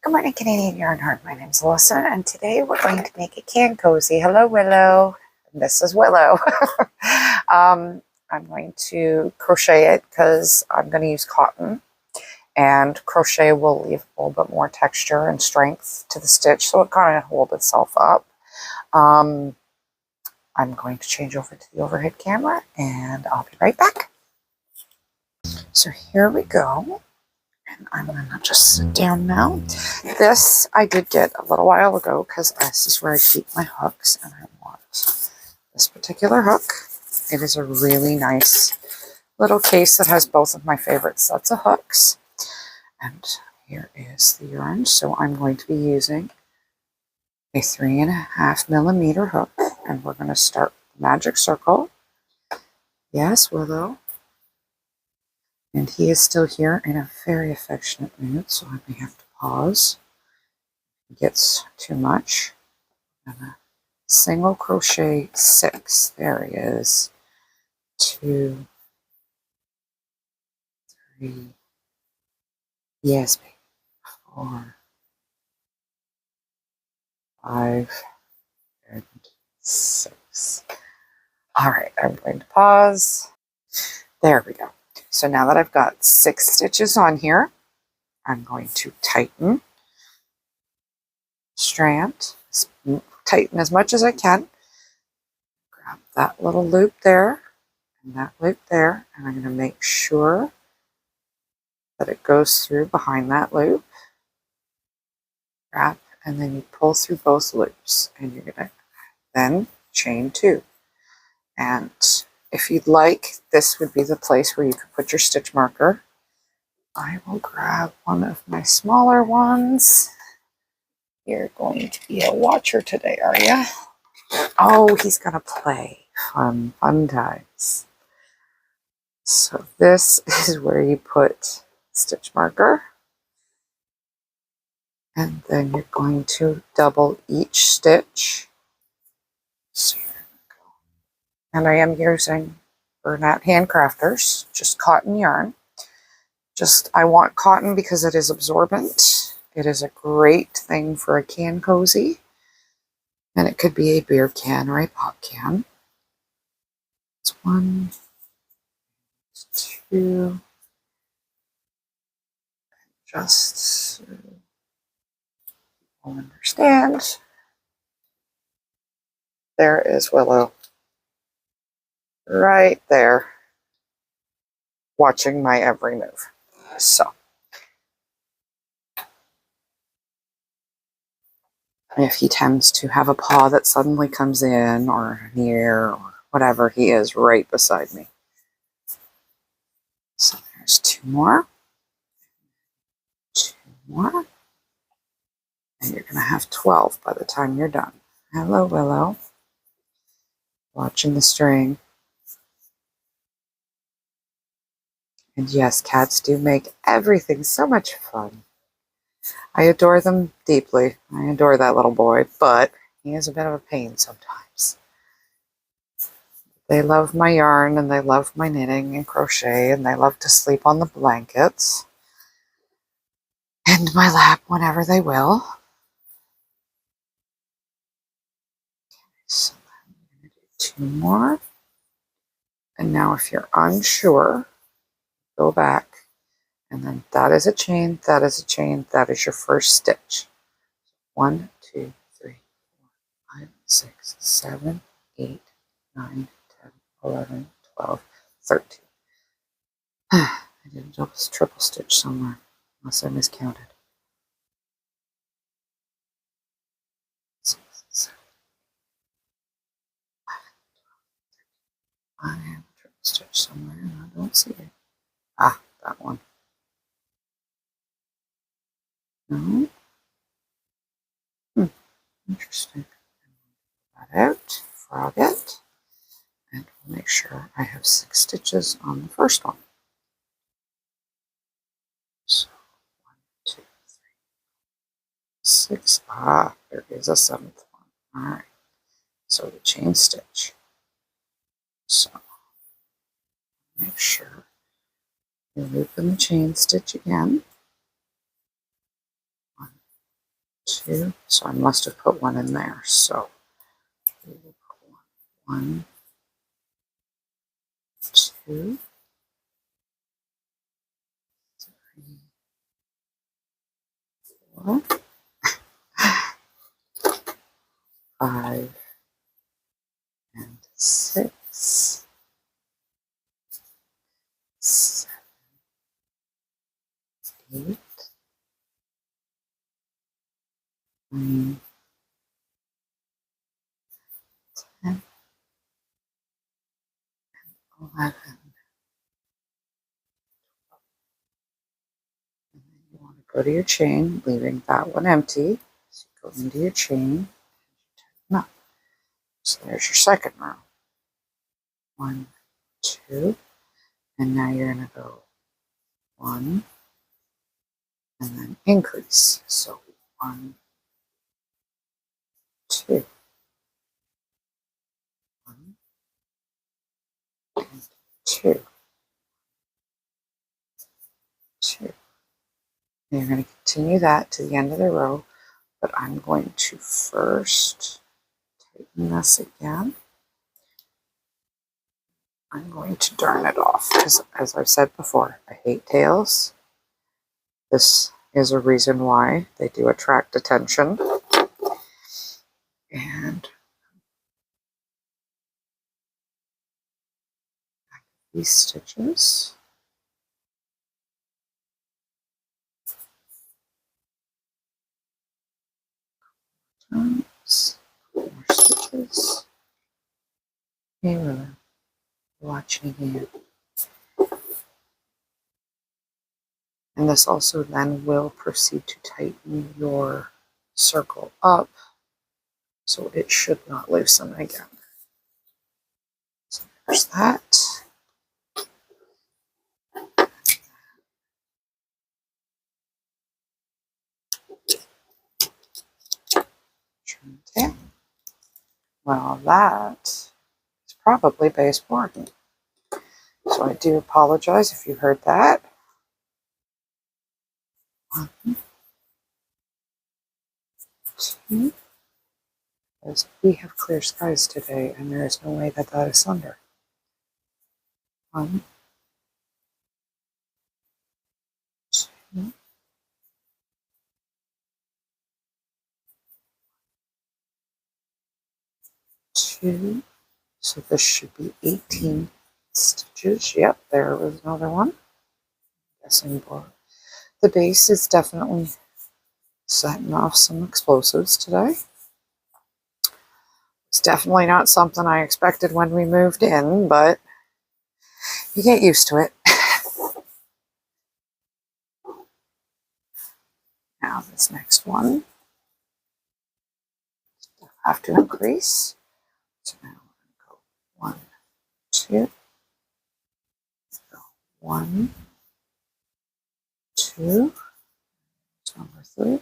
Good morning, Canadian Yarn Heart. My name's Alyssa, and today we're going to make a can cozy. Hello, Willow. This is Willow. I'm going to crochet it because I'm going to use cotton, and crochet will leave a little bit more texture and strength to the stitch, so it kind of holds itself up. I'm going to change over to the overhead camera, and I'll be right back. So here we go. And I'm going to just sit down now. This I did get a little while ago because this is where I keep my hooks, and I want this particular hook. It is a really nice little case that has both of my favorite sets of hooks. And here is the yarn. So I'm going to be using a 3.5 millimeter hook, and we're going to start the magic circle. Yes, Willow. And he is still here in a very affectionate mood, so I may have to pause. If it gets too much, I'm gonna single crochet 6. There he is. 2, 3, yes, baby. 4, 5, and 6. All right, I'm going to pause. There we go. So now that I've got 6 stitches on here, I'm going to tighten, strand, tighten as much as I can. Grab that little loop there and that loop there, and I'm going to make sure that it goes through behind that loop. Wrap, and then you pull through both loops, and you're going to then chain 2. And if you'd like, this would be the place where you could put your stitch marker. I will grab one of my smaller ones. You're going to be a watcher today, are you? Oh, he's going to play. Fun times. So this is where you put stitch marker. And then you're going to double each stitch. So here we go. And I am using Bernat Handcrafters, just cotton yarn. I want cotton because it is absorbent. It is a great thing for a can cozy. And it could be a beer can or a pop can. It's 1, 2, just so you'll understand. There is Willow. Right there. Watching my every move. So. If he tends to have a paw that suddenly comes in or near or whatever, he is right beside me. So there's 2 more. 2 more. And you're going to have 12 by the time you're done. Hello, Willow. Watching the string. And yes, cats do make everything so much fun. I adore them deeply. I adore that little boy, but he is a bit of a pain sometimes. They love my yarn, and they love my knitting and crochet, and they love to sleep on the blankets and my lap whenever they will. So I'm going to do 2 more. And now if you're unsure, go back. And then that is a chain, that is a chain, that is your first stitch. 1, 2, 3, 4, 5, 6, 7, 8, 9, 10, 11, 12, 13. I did a triple stitch somewhere, unless I miscounted. 6, 7, 8, 9, 10, 11, 12, 13. I have a triple stitch somewhere and I don't see it. Ah, that one. No. Interesting. Pull that out, frog it, and we'll make sure I have 6 stitches on the first one. So 1, 2, 3, 6. Ah, there is a 7th one. All right. So the chain stitch. So make sure you loop in the chain stitch again. 1, 2. So I must have put one in there. So we will put 1, 2, 3, 4, 5, and 6, 7, 8, 9, 10, 11. And then you want to go to your chain, leaving that one empty. So you go into your chain, tighten up. So there's your second row. 1, 2, and now you're going to go 1, and then increase. So 1, 2, 1, and 2, 2. And you're going to continue that to the end of the row, but I'm going to first tighten this again. I'm going to darn it off because, as I've said before, I hate tails. This is a reason why they do attract attention. And these stitches. Times, more stitches. Here we're watching here. And this also then will proceed to tighten your circle up, so it should not loosen again. So there's that. Trim tail. Well, that is probably baseboard. So I do apologize if you heard that. 1, 2. Because we have clear skies today, and there is no way that that is thunder. 1, 2, 2. So this should be 18 stitches. Yep, there was another one. Guessing the base is definitely setting off some explosives today. It's definitely not something I expected when we moved in, but you get used to it. Now this next one, I have to increase. So now we're going to go 1, 2, go 1, 2, that's number 3,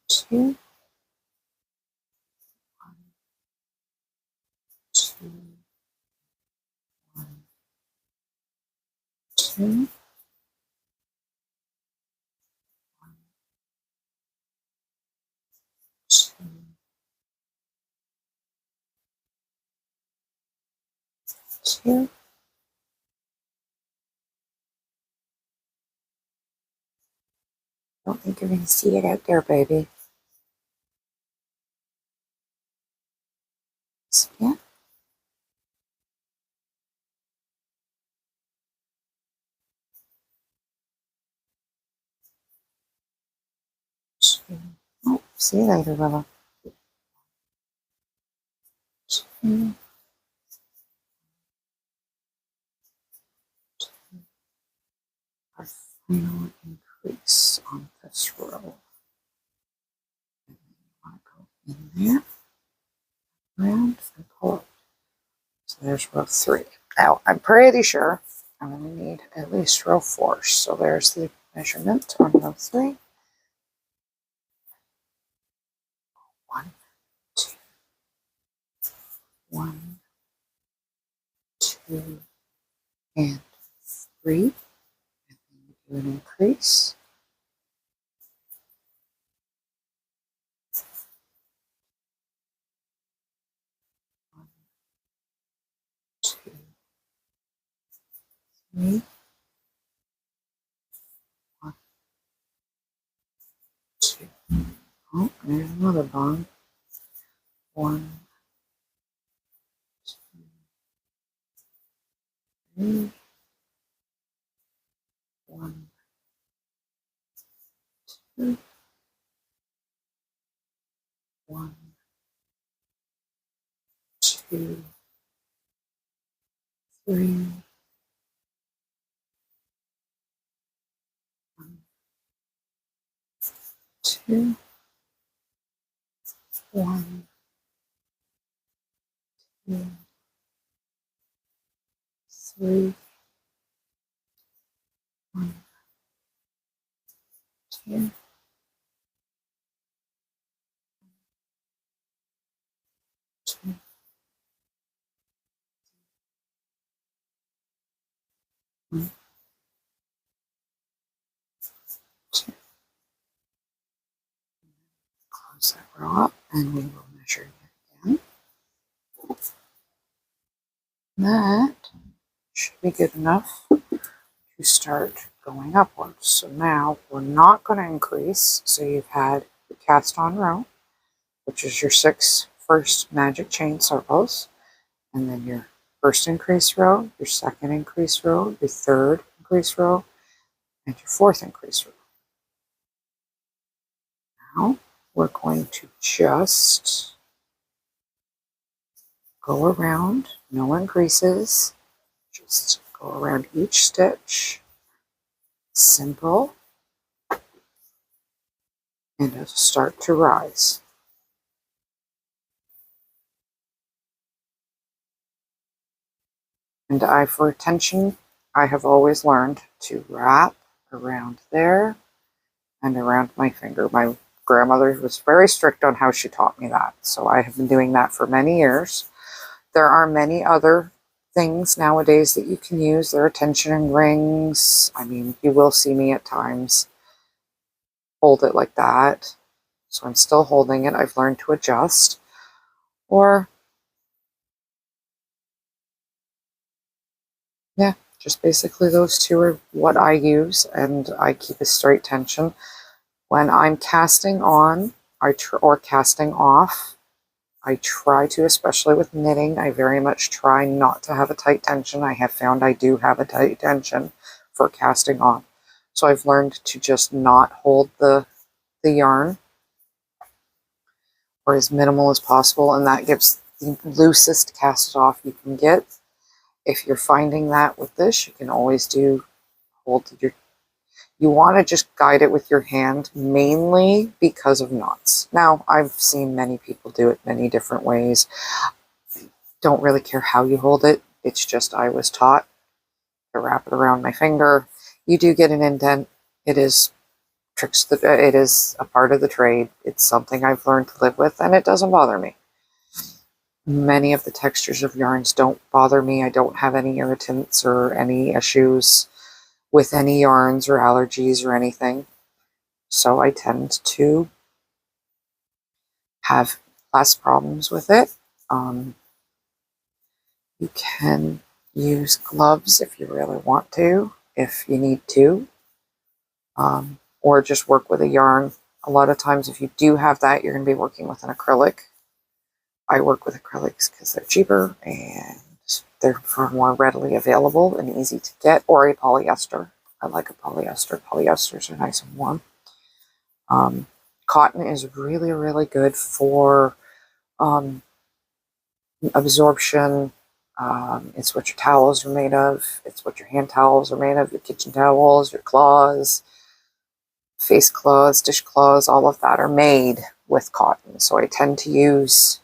2, 1, 2, 1, 2, 2, 2. Don't think you're going to see it out there, baby. So, yeah. 2. Oh, see you later, Willow. 2. Our final increase on this row. And then you want to go in there, around, and pull up. So there's row 3. Now, I'm pretty sure I'm going to need at least row 4. So there's the measurement on row 3. 1, 2, 1, 2, and 3. And then you do an increase. 3, 1, 2. Oh, there's another bond. 1, 2, 3, 1, 2, 1, 2, 3, 1, 2, 1, 2, 3, 1, 2, 2, 1, 2. Close that row up and we will measure it again. That should be good enough to start going upwards. So now we're not going to increase. So you've had your cast on row, which is your 6 first magic chain circles, and then your first increase row, your second increase row, your third increase row, and your fourth increase row. Now we're going to just go around, no increases, just go around each stitch, simple, and it'll start to rise. And for tension, I have always learned to wrap around there and around my finger. My grandmother was very strict on how she taught me that, so I have been doing that for many years. There are many other things nowadays that you can use. There are tensioning rings. I mean, you will see me at times hold it like that. So I'm still holding it. I've learned to adjust. Or, yeah, just basically those two are what I use, and I keep a straight tension. When I'm casting on or casting off, I try to, especially with knitting, I very much try not to have a tight tension. I have found I do have a tight tension for casting on. So I've learned to just not hold the yarn, or as minimal as possible, and that gives the loosest cast off you can get. If you're finding that with this, you can always you want to just guide it with your hand, mainly because of knots. Now, I've seen many people do it many different ways. Don't really care how you hold it. It's just I was taught to wrap it around my finger. You do get an indent. It is it is a part of the trade. It's something I've learned to live with, and it doesn't bother me. Many of the textures of yarns don't bother me. I don't have any irritants or any issues with any yarns or allergies or anything. So I tend to have less problems with it. You can use gloves if you really want to, if you need to, or just work with a yarn. A lot of times if you do have that, you're going to be working with an acrylic. I work with acrylics because they're cheaper and they're far more readily available and easy to get, or a polyester. I like a polyester. Polyesters are nice and warm. Cotton is really, really good for absorption. It's what your towels are made of. It's what your hand towels are made of, your kitchen towels, your cloths, face cloths, dish cloths, all of that are made with cotton. So I tend to use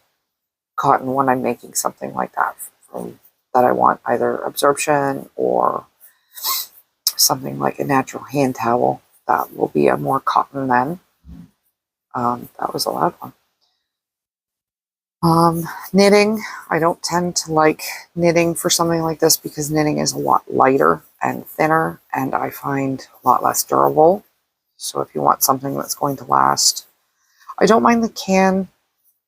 cotton when I'm making something like that that I want either absorption or something like a natural hand towel. That will be a more cotton then. That was a loud one. Knitting, I don't tend to like knitting for something like this because knitting is a lot lighter and thinner, and I find a lot less durable. So if you want something that's going to last, I don't mind the can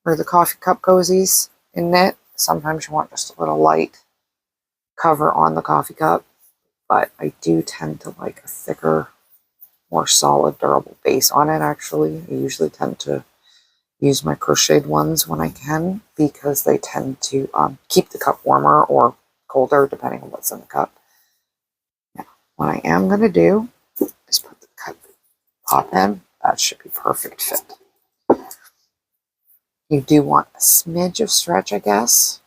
or the coffee cup cozies in knit. Sometimes you want just a little light cover on the coffee cup. but I do tend to like a thicker, more solid, durable base on it. Actually, I usually tend to use my crocheted ones when I can, because they tend to keep the cup warmer or colder depending on what's in the cup. Now, what I am going to do is put the cup pop in. That should be perfect fit. You do want a smidge of stretch, I guess,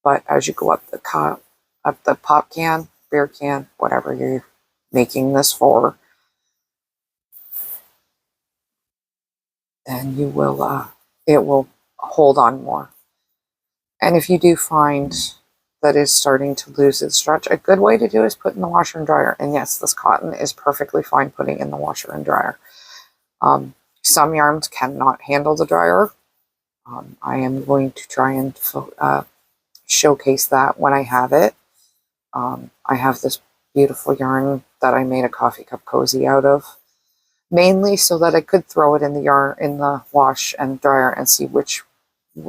but as you go up the pop can, beer can, whatever you're making this for, then you will it will hold on more. And if you do find that is starting to lose its stretch, a good way to do is put in the washer and dryer. And yes, this cotton is perfectly fine putting in the washer and dryer. Some yarns cannot handle the dryer. I am going to try and showcase that when I have it. I have this beautiful yarn that I made a coffee cup cozy out of, mainly so that I could throw it in the wash and dryer and see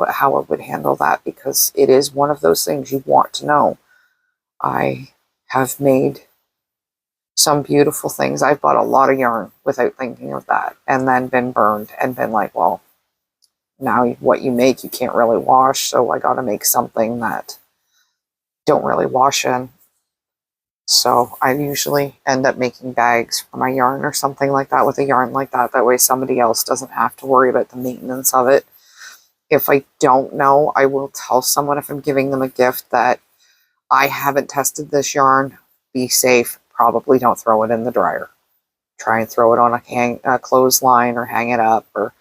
how it would handle that, because it is one of those things you want to know. I have made some beautiful things. I've bought a lot of yarn without thinking of that, and then been burned and been like, well, now what you make you can't really wash, so I got to make something that don't really wash in. So I usually end up making bags for my yarn or something like that with a yarn like that. That way somebody else doesn't have to worry about the maintenance of it. If I don't know, I will tell someone if I'm giving them a gift that I haven't tested this yarn. Be safe. Probably don't throw it in the dryer. Try and throw it on a clothesline or hang it up. Or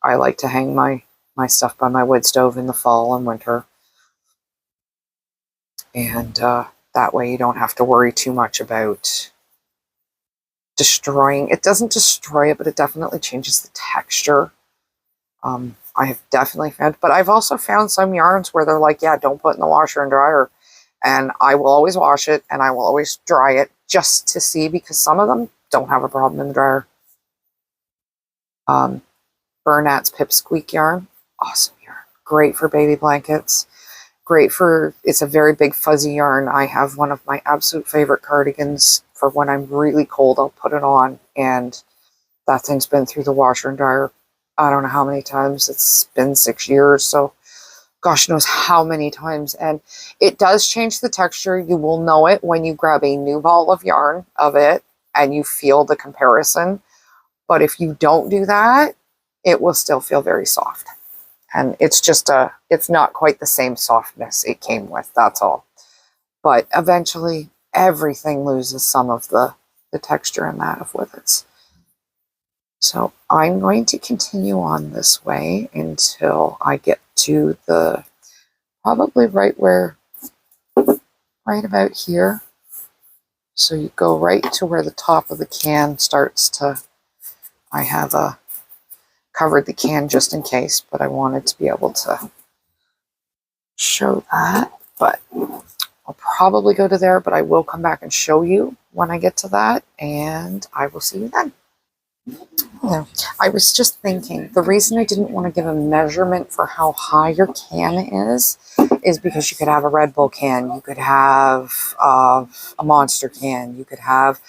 I like to hang my stuff by my wood stove in the fall and winter. And that way you don't have to worry too much about destroying. It doesn't destroy it, but it definitely changes the texture. I have definitely found, but I've also found some yarns where they're like, yeah, don't put in the washer and dryer. And I will always wash it and I will always dry it just to see, because some of them don't have a problem in the dryer. Bernat's Pipsqueak yarn, awesome yarn. Great for baby blankets. Great for, it's a very big fuzzy yarn. I have one of my absolute favorite cardigans for when I'm really cold. I'll put it on, and that thing's been through the washer and dryer I don't know how many times. It's been 6 years, so gosh knows how many times. And it does change the texture. You will know it when you grab a new ball of yarn of it and you feel the comparison. But if you don't do that, it will still feel very soft. And it's just it's not quite the same softness it came with, that's all. But eventually everything loses some of the texture and that of with it. So I'm going to continue on this way until I get to the, probably right about here. So you go right to where the top of the can starts to, I have covered the can just in case, but I wanted to be able to show that. But I'll probably go to there, but I will come back and show you when I get to that, and I will see you then. Yeah, I was just thinking, the reason I didn't want to give a measurement for how high your can is because you could have a Red Bull can, you could have a Monster can, you could have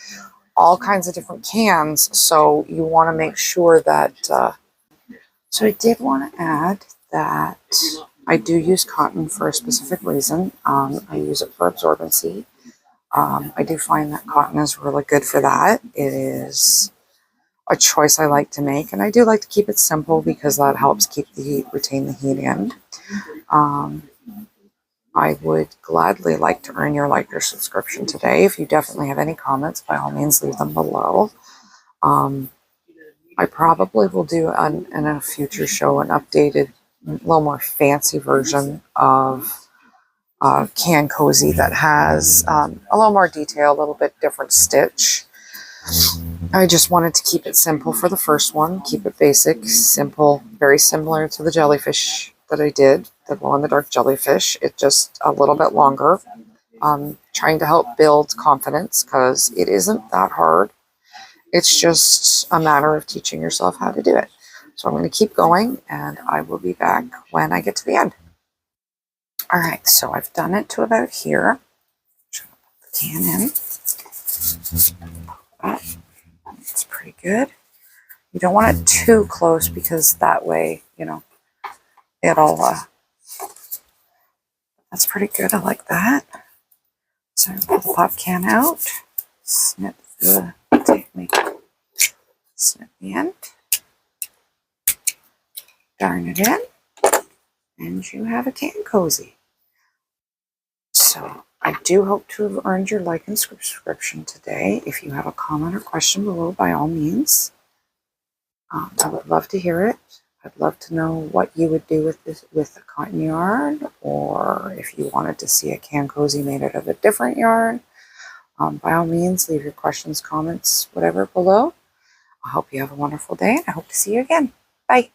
all kinds of different cans, so you want to make sure that, so I did want to add that I do use cotton for a specific reason. I use it for absorbency. I do find that cotton is really good for that. It is a choice I like to make, and I do like to keep it simple because that helps keep the heat, retain the heat in. I would gladly like to earn your like or subscription today. If you definitely have any comments, by all means leave them below. I probably will do in a future show an updated, a little more fancy version of Can Cozy that has a little more detail, a little bit different stitch. I just wanted to keep it simple for the first one, keep it basic, simple, very similar to the jellyfish that I did, the glow-in-the-dark jellyfish. It's just a little bit longer. Trying to help build confidence because it isn't that hard. It's just a matter of teaching yourself how to do it. So I'm going to keep going, and I will be back when I get to the end. All right, so I've done it to about here. can in. That's pretty good. You don't want it too close because that way, you know, it'll, that's pretty good. I like that. So pull the pop can out, snip the end, darn it in, and you have a can cozy. So I do hope to have earned your like and subscription today. If you have a comment or question below, by all means, I would love to hear it. I'd love to know what you would do with this, with the cotton yarn, or if you wanted to see a can cozy made out of a different yarn. By all means, leave your questions, comments, whatever below. I hope you have a wonderful day, and I hope to see you again. Bye.